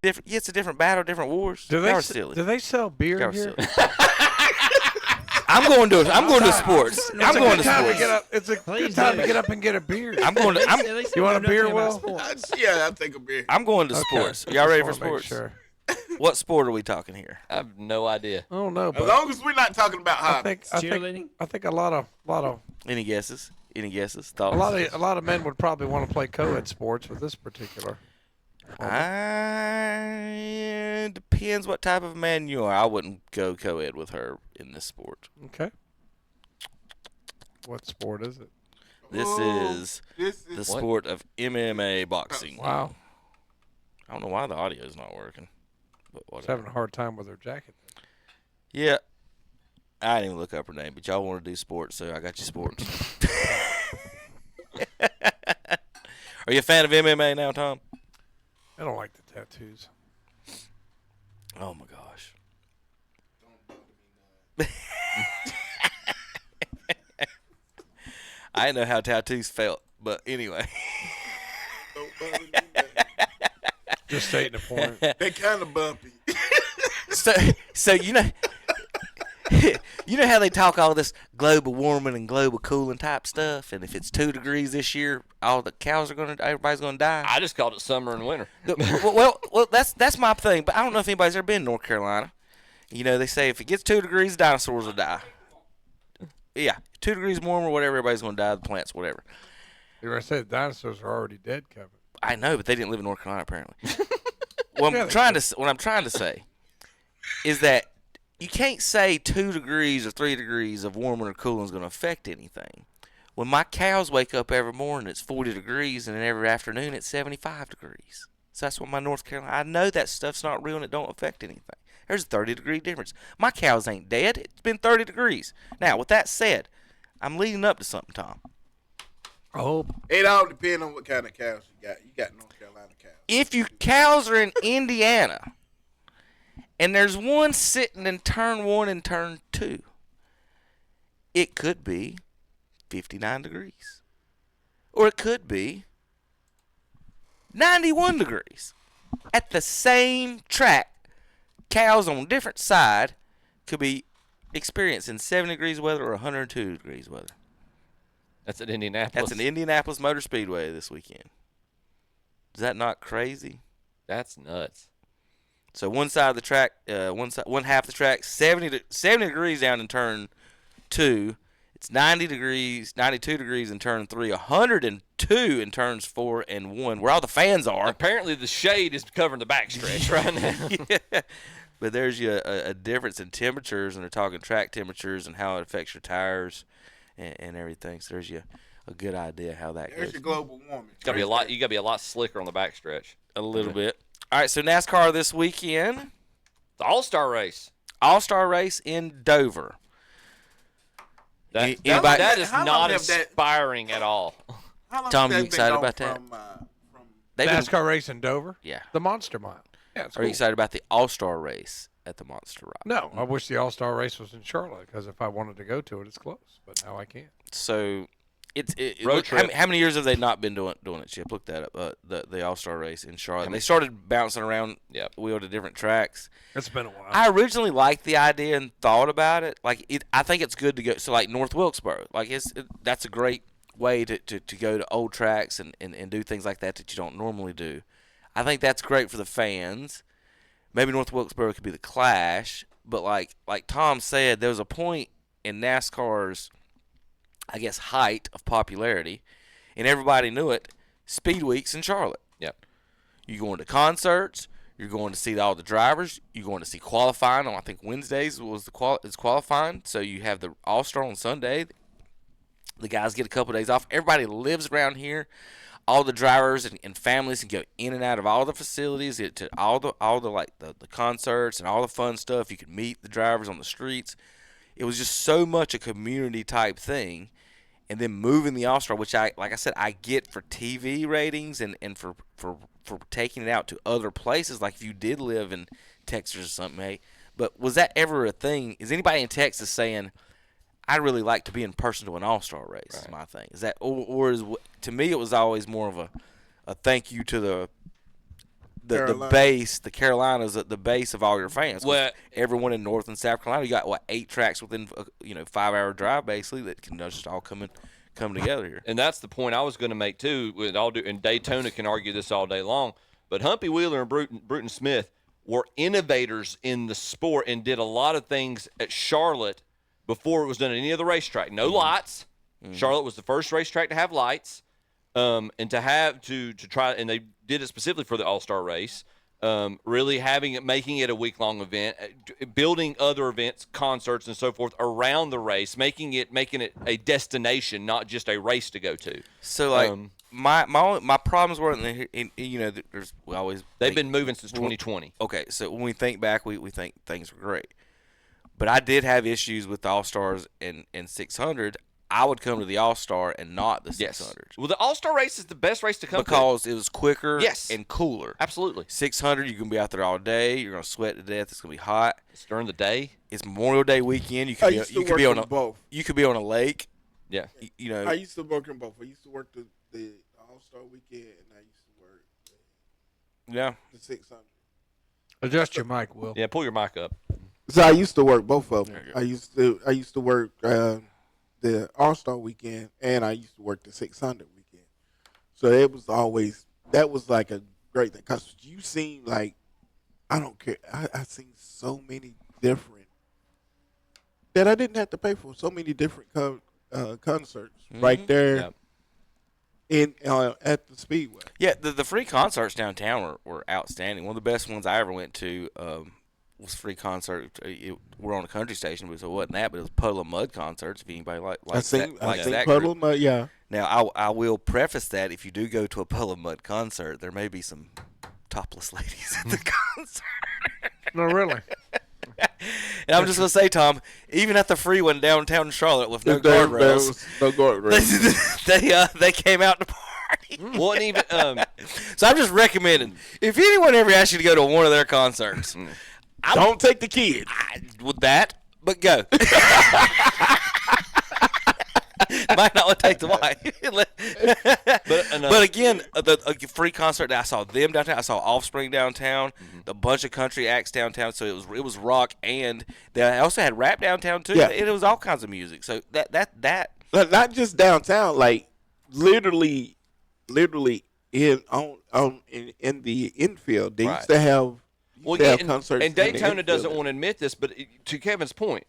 different. Yeah, it's a different battle, different wars. Do Y'all are silly. Do they sell beer Y'all are here? silly. I'm going to sports. I'm going to sports. It's a good time to get up and get a beer. I'm going to. You want a beer, Will? Yeah, I'll take a beer. I'm going to sports. Y'all ready for sports? Sure. What sport are we talking here? I have no idea. I don't know, As but long as we're not talking about hockey. I think a lot of Any guesses? Any guesses? a Thoughts? lot of men would probably want to play co-ed sports with this particular. Depends what type of man you are. I wouldn't go co-ed with her in this sport. Okay. What sport is it? This is the sport of MMA boxing. Wow. I don't know why the audio is not working. But She's whatever. having a hard time with her jacket. Yeah. I didn't even look up her name, but y'all want to do sports, so I got you sports. Are you a fan of MMA now, Tom? I don't like the tattoos. Oh, my gosh. I didn't know how tattoos felt, but anyway. Just stating a point. They kind of bumpy. So you know, you know how they talk all this global warming and global cooling type stuff, and if it's 2 degrees this year, all the cows are everybody's gonna die. I just called it summer and winter. well, that's my thing. But I don't know if anybody's ever been in North Carolina. You know, they say if it gets 2 degrees, dinosaurs will die. Yeah, 2 degrees warmer, whatever, everybody's gonna die. The plants, whatever. You were saying dinosaurs are already dead, Kevin. I know, but they didn't live in North Carolina apparently. What I'm trying to say is that you can't say 2 degrees or 3 degrees of warming or cooling is going to affect anything. When my cows wake up every morning, it's 40 degrees, and then every afternoon it's 75 degrees. So that's what my North Carolina. I know that stuff's not real and it don't affect anything. There's a 30-degree difference. My cows ain't dead. It's been 30 degrees. Now, with that said, I'm leading up to something, Tom. Oh, It all depends on what kind of cows you got. You got North Carolina cows. If your cows are in Indiana and there's one sitting in turn 1 and turn 2, it could be 59 degrees. Or it could be 91 degrees. At the same track, cows on different side could be experiencing 70 degrees weather or 102 degrees weather. That's at Indianapolis. That's an Indianapolis Motor Speedway this weekend. Is that not crazy? That's nuts. So one side of the track, one half of the track, 70 degrees down in turn 2. It's 90 degrees, 92 degrees in turn 3, 102 in turns 4 and 1, where all the fans are. Apparently the shade is covering the backstretch right now. Yeah. But there's a difference in temperatures, and they're talking track temperatures and how it affects your tires and everything. So there's a good idea how that There's goes. your global warming. You gotta be a lot slicker on the backstretch. A little bit. All right, so NASCAR this weekend. The All-Star race. All-Star race in Dover. That is how long not have that- inspiring at all. How long Tom, has you been excited gone about that? from They've been- NASCAR race in Dover? Yeah. The Monster Mile. Yeah, it's Are you cool. excited about the All-Star race at the Monster Rock? No, I wish the All-Star race was in Charlotte because if I wanted to go to it, it's close. But now I can't. So Road look, trip. how many years have they not been doing it, Chip? Look that up. The All-Star race in Charlotte. They started bouncing around wheel to different tracks. It's been a while. I originally liked the idea and thought about it. I think it's good to go. So like North Wilkesboro, that's a great way to go to old tracks and do things like that you don't normally do. I think that's great for the fans. Maybe North Wilkesboro could be the Clash, but like Tom said, there was a point in NASCAR's, I guess, height of popularity, and everybody knew it. Speed Weeks in Charlotte. Yep. You're going to concerts. You're going to see all the drivers. You're going to see qualifying on, I think, Wednesdays is qualifying. So you have the All-Star on Sunday. The guys get a couple of days off. Everybody lives around here. All the drivers and families can go in and out of all the facilities, get to all the concerts and all the fun stuff. You can meet the drivers on the streets. It was just so much a community type thing. And then moving the All-Star, which I get for TV ratings and for taking it out to other places, like if you did live in Texas or something, hey. But was that ever a thing? Is anybody in Texas saying, I'd really like to be in person to an All-Star race, Right. is my thing. Is that, or is, to me, it was always more of a thank you to Carolina. base, the Carolinas, the base of all your fans. 'Cause Well, everyone in North and South Carolina, you got 8 tracks within 5-hour drive basically that can just all come together here. and that's the point I was going to make too. And Daytona can argue this all day long, but Humpy Wheeler and Bruton Smith were innovators in the sport and did a lot of things at Charlotte before it was done at any other racetrack. No lights. Charlotte was the first racetrack to have lights, and to try, and they did it specifically for the All-Star race. Really making it a week-long event, building other events, concerts, and so forth around the race, making it a destination, not just a race to go to. So like my problems were there's we always They've been moving since 2020. Okay, so when we think back, we think things were great, but I did have issues with the All Stars and 600. I would come to the All Star and not the 600. Well, the All-Star race is the best race to come because it was quicker Yes. and cooler. Absolutely. 600, you can be out there all day. You're gonna sweat to death. It's gonna be hot. It's during the day. It's Memorial Day weekend. You I could used to be work on in both. You could be on a lake. Yeah. I used to work in both. I used to work the All-Star weekend, and I used to work Yeah. the 600. Adjust your mic, Will. Yeah, pull your mic up. So I used to work both of them. There you go. I used to work the All-Star weekend, and I used to work the 600 weekend. So it was that was like a great thing, because you seen, like, I don't care. I seen so many different that I didn't have to pay for. So many different concerts right there at the Speedway. Yeah, the free concerts downtown were outstanding. One of the best ones I ever went to was free concert. We're on a country station, so it wasn't that, but it was Puddle of Mud concerts. If anybody likes I seen that Puddle group. of Mud, yeah. Now, I will preface that if you do go to a Puddle of Mud concert, there may be some topless ladies at the concert. No, really. And I'm just going to say, Tom, even at the free one downtown Charlotte with no There guardrails, was no guardrails. they came out to party. Well, and even So I'm just recommending, if anyone ever asks you to go to one of their concerts, Don't take the kids. with that, but go. Might not want to take the wife. But again, a free concert. I saw them downtown. I saw Offspring downtown. A bunch of country acts downtown. So it was rock, and they also had rap downtown too. Yeah. It was all kinds of music. So that But not just downtown, like literally in the infield. They used to have concerts. and in the Daytona infield. doesn't want to admit this, but to Kevin's point,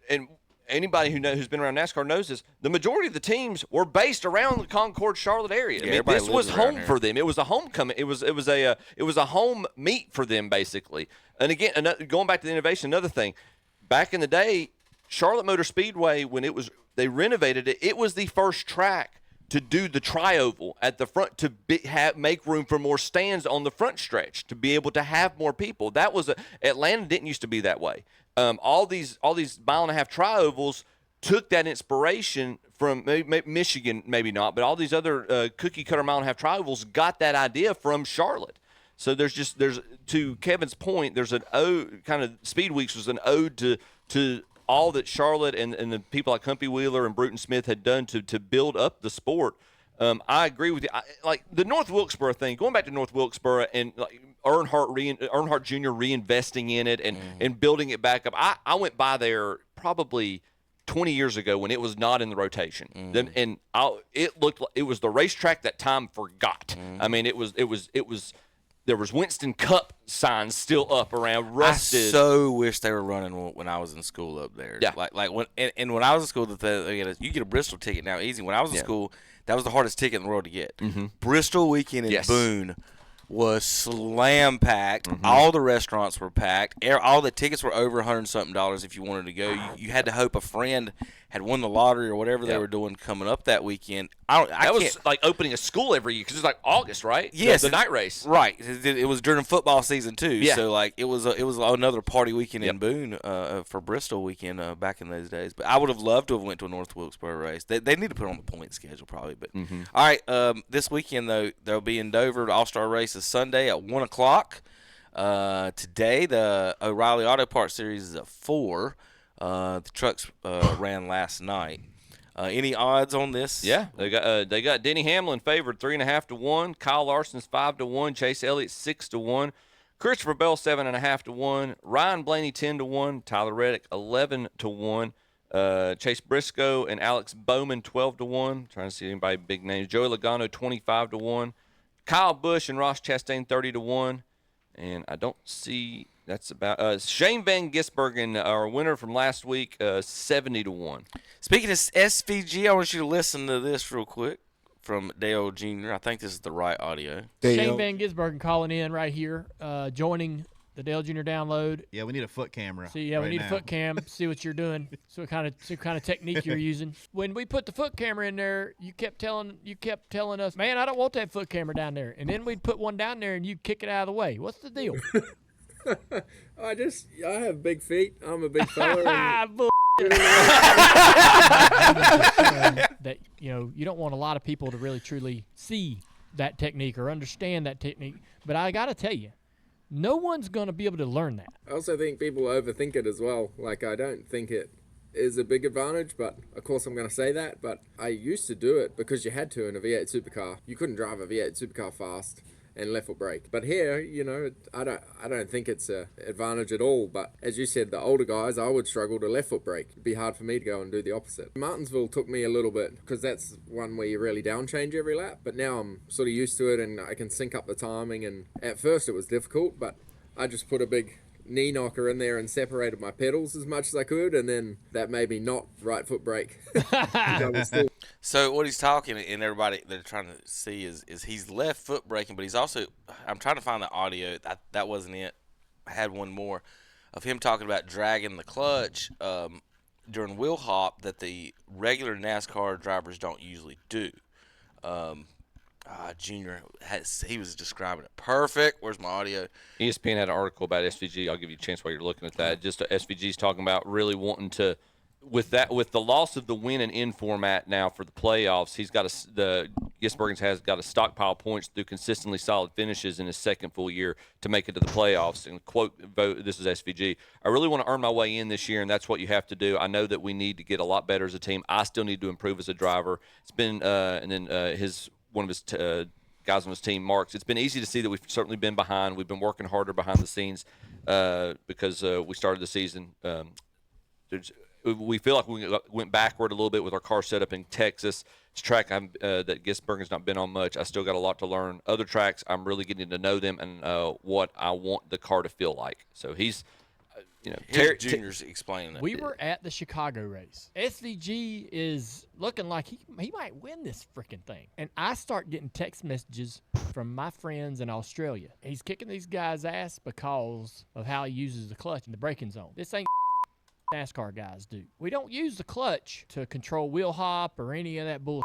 and anybody who's been around NASCAR knows this, the majority of the teams were based around the Concord, Charlotte area. Yeah, everybody this was lives around home here. for them. It was a homecoming. It was a home meet for them basically. And again, going back to the innovation, another thing, back in the day, Charlotte Motor Speedway, when they renovated it, it was the first track to do the tri-oval at the front to make room for more stands on the front stretch to be able to have more people. That was Atlanta didn't used to be that way. All these mile-and-a-half tri-ovals took that inspiration from maybe Michigan, maybe not, but all these other cookie-cutter mile-and-a-half tri-ovals got that idea from Charlotte. So there's to Kevin's point, there's an ode, kind of Speed Weeks was an ode to all that Charlotte and the people like Humpy Wheeler and Bruton Smith had done to build up the sport. I agree with you. Like the North Wilkesboro thing, going back to North Wilkesboro and like Earnhardt Jr. reinvesting in it and building it back up. I went by there probably 20 years ago when it was not in the rotation. It looked like it was the racetrack that time forgot. I mean, it was there was Winston Cup signs still up around, rusted. I so wish they were running when I was in school up there. Yeah. Like when when I was in school, you get a Bristol ticket now easy. When I was in school, that was the hardest ticket in the world to get. Bristol weekend in Boone was slam packed. All the restaurants were packed. All the tickets were over $100-something if you wanted to go. You had to hope a friend had won the lottery or whatever they were doing coming up that weekend. That was like opening a school every year because it's like August, right? Yes, the night race. Right. It was during football season too. Yeah. So like it was another party weekend in Boone for Bristol weekend back in those days. But I would have loved to have went to a North Wilkesboro race. They need to put it on the point schedule probably. But all right, this weekend though they'll be in Dover. The All-Star race is Sunday at 1:00. Today the O'Reilly Auto Parts Series is at 4. The trucks ran last night. Any odds on this? Yeah, they got Denny Hamlin favored 3.5 to 1. Kyle Larson's 5 to 1. Chase Elliott 6 to 1. Christopher Bell 7.5 to 1. Ryan Blaney 10 to 1. Tyler Reddick 11 to 1. Chase Briscoe and Alex Bowman 12 to 1. Trying to see anybody big names. Joey Logano 25 to 1. Kyle Busch and Ross Chastain 30 to 1. And I don't see. That's about Shane Van Gisbergen, our winner from last week, 70 to 1. Speaking of SVG, I want you to listen to this real quick from Dale Jr. I think this is the right audio. Shane Van Gisbergen calling in right here, joining the Dale Jr. download. Yeah, we need a foot camera. See, we need a foot cam. See what you're doing. See what kind of technique you're using. When we put the foot camera in there, you kept telling us, man, I don't want that foot camera down there. And then we'd put one down there, and you kick it out of the way. What's the deal? I have big feet. I'm a big fella. That you don't want a lot of people to really truly see that technique or understand that technique. But I got to tell you, no one's going to be able to learn that. I also think people overthink it as well. Like, I don't think it is a big advantage, but of course I'm going to say that. But I used to do it because you had to in a V8 supercar. You couldn't drive a V8 supercar fast and left foot brake. But here, I don't think it's an advantage at all. But as you said, the older guys, I would struggle to left foot brake. It'd be hard for me to go and do the opposite. Martinsville took me a little bit because that's one where you really down change every lap. But now I'm sort of used to it and I can sync up the timing. And at first it was difficult, but I just put a big knee knocker in there and separated my pedals as much as I could, and then that made me not right foot brake. So what he's talking, and everybody they're trying to see is he's left foot braking, but he's also, I'm trying to find the audio. That wasn't it. I had one more of him talking about dragging the clutch during wheel hop that the regular NASCAR drivers don't usually do. Junior, he was describing it perfect. Where's my audio? ESPN had an article about SVG. I'll give you a chance while you're looking at that. Just SVG's talking about really wanting to, with the loss of the win and in format now for the playoffs, he's got Gisbergen's has got to stockpile points through consistently solid finishes in his second full year to make it to the playoffs. And this is SVG. I really want to earn my way in this year, and that's what you have to do. I know that we need to get a lot better as a team. I still need to improve as a driver. It's been and then one of his guys on his team, Marks. It's been easy to see that we've certainly been behind. We've been working harder behind the scenes because we started the season. We feel like we went backward a little bit with our car setup in Texas. It's a track that Gisbergen's not been on much. I still got a lot to learn. Other tracks, I'm really getting to know them and what I want the car to feel like. So he's, Terry Junior's explaining it. We were at the Chicago race. SVG is looking like he might win this freaking thing. And I start getting text messages from my friends in Australia. He's kicking these guys' ass because of how he uses the clutch in the braking zone. This ain't NASCAR guys do. We don't use the clutch to control wheel hop or any of that bull.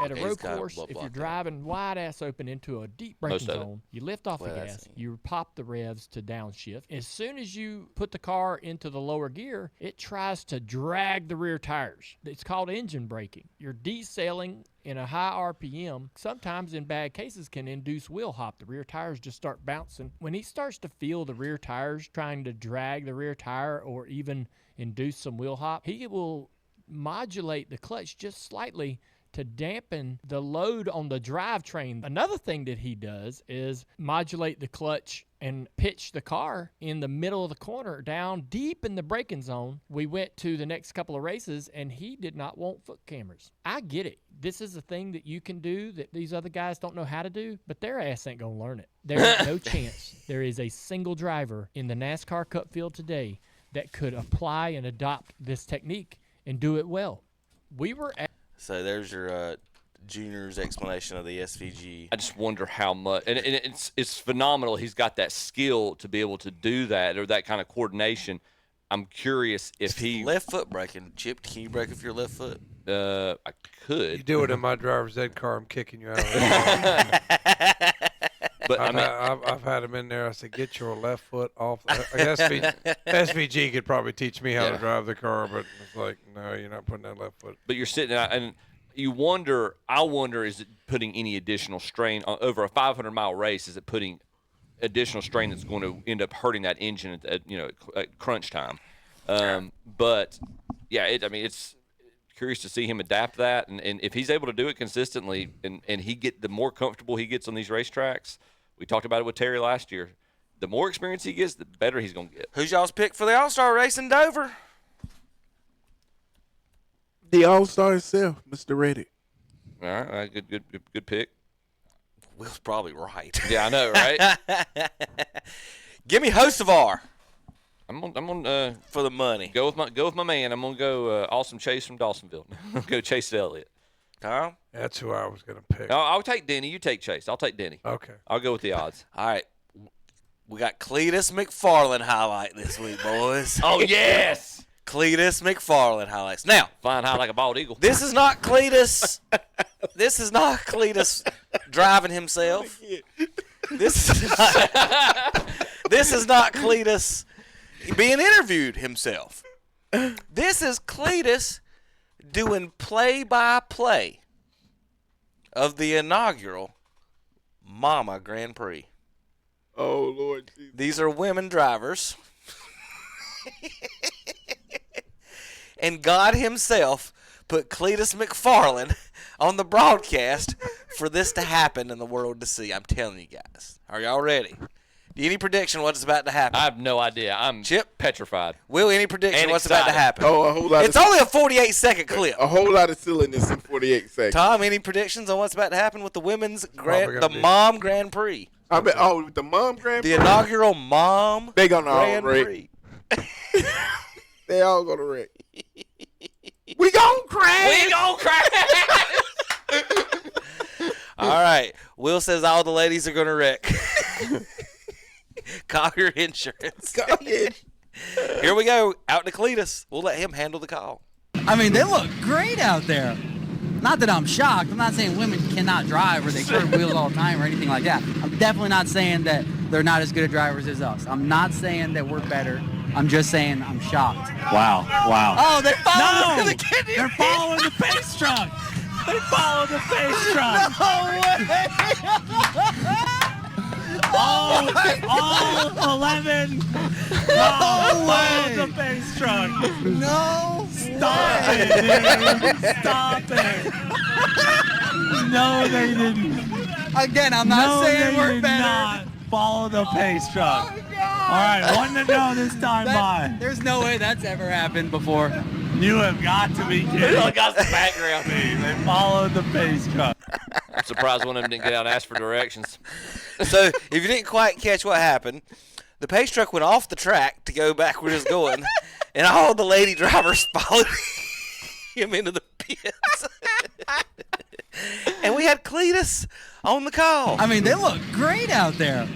At a road course, if you're driving wide ass open into a deep braking zone, you lift off the gas, you pop the revs to downshift. As soon as you put the car into the lower gear, it tries to drag the rear tires. It's called engine braking. You're decelling in a high RPM, sometimes in bad cases can induce wheel hop. The rear tires just start bouncing. When he starts to feel the rear tires trying to drag the rear tire or even induce some wheel hop, he will modulate the clutch just slightly to dampen the load on the drivetrain. Another thing that he does is modulate the clutch and pitch the car in the middle of the corner down deep in the braking zone. We went to the next couple of races and he did not want foot cameras. I get it. This is a thing that you can do that these other guys don't know how to do, but their ass ain't gonna learn it. There's no chance there is a single driver in the NASCAR Cup field today that could apply and adopt this technique and do it well. We were at So there's your Junior's explanation of the SVG. I just wonder how much, and it's phenomenal. He's got that skill to be able to do that or that kind of coordination. I'm curious if he left foot braking. Chip, can you brake with your left foot? I could. You do it in my driver's ed car, I'm kicking you out of the But I've had him in there. I said, get your left foot off. I guess SVG could probably teach me how to drive the car, but it's like, no, you're not putting that left foot. But you're sitting out, and you wonder. I wonder, is it putting any additional strain on, over a 500-mile race? Is it putting additional strain that's going to end up hurting that engine at crunch time? But yeah, it's curious to see him adapt that, and if he's able to do it consistently, and the more comfortable he gets on these racetracks. We talked about it with Terry last year. The more experience he gets, the better he's going to get. Who's y'all's pick for the All-Star race in Dover? The All-Star itself, Mr. Reddick. All right, good pick. Will's probably right. Yeah, I know, right? Give me Hocevar I'm gonna for the money. go with my man. I'm gonna go Awesome Chase from Dawsonville. I'm gonna go Chase Elliott. Tom? That's who I was going to pick. I'll take Denny. You take Chase. I'll take Denny. Okay. I'll go with the odds. All right. We got Cletus McFarland highlight this week, boys. Oh yes, Cletus McFarland highlights. Now, flying high like a bald eagle. this is not Cletus. This is not Cletus driving himself. This is not Cletus being interviewed himself. This is Cletus doing play-by-play of the inaugural Mama Grand Prix. Oh, Lord Jesus. These are women drivers. And God himself put Cletus McFarland on the broadcast for this to happen and the world to see. I'm telling you guys. Are y'all ready? Any prediction what's about to happen? I have no idea. I'm Chip? petrified. Will, any prediction And what's about to excited. happen? Oh, a whole lot It's of only a 48-second clip. a whole lot of silliness in 48 seconds. Tom, any predictions on what's about to happen with the women's probably gonna be- Mom Grand Prix? I bet. Oh, with the Mom Grand The Prix, inaugural Mom they gonna all Grand wreck. Prix. They all gonna wreck. We gonna crash. We gonna crash. All right. Will says all the ladies are going to wreck. Call your insurance. Go ahead. Here we go. Out to Cletus. We'll let him handle the call. I mean, they look great out there. Not that I'm shocked. I'm not saying women cannot drive or they curb wheels all the time or anything like that. I'm definitely not saying that they're not as good at drivers as us. I'm not saying that we're better. I'm just saying I'm shocked. Wow. Oh, they're following No! the kid. They're following the pace truck. They follow the pace truck. All 11. Follow the pace truck. No. Stop it, dude. Stop it. No, they didn't. Again, I'm not No, saying they we're did better. not follow the pace truck. All right, 1-0 this time by. There's no way that's ever happened before. You have got to be kidding. Look, got the background. They followed the pace truck. I'm surprised one of them didn't get out and ask for directions. So if you didn't quite catch what happened, the pace truck went off the track to go back where it was going, and all the lady drivers followed him into the pits. And we had Cletus on the call. I mean, they look great out there.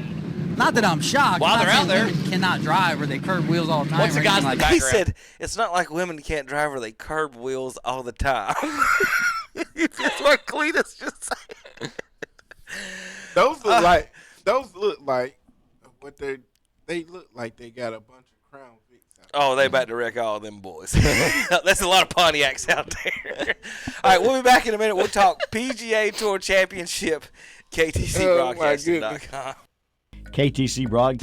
Not that I'm shocked. While I'm they're not out saying there- women cannot drive or they curb wheels all the time. What's or the guys anything in like the He that. background? said, it's not like women can't drive or they curb wheels all the time. That's what Cletus just said. Those look like what they look like. They got a bunch of Crown Vics out. Oh, they about to wreck all them boys. That's a lot of Pontiacs out there. All right, we'll be back in a minute. We'll talk PGA Tour Championship, KTCBroadcasting.com. KTC Broad.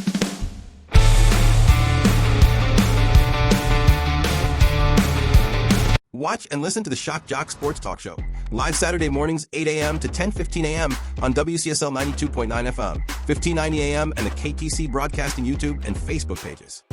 Watch and listen to the Shock Jock Sports Talk Show. Live Saturday mornings, 8 a.m. to 10:15 a.m. on WCSL 92.9 FM, 1590 a.m. and the KTC Broadcasting YouTube and Facebook pages.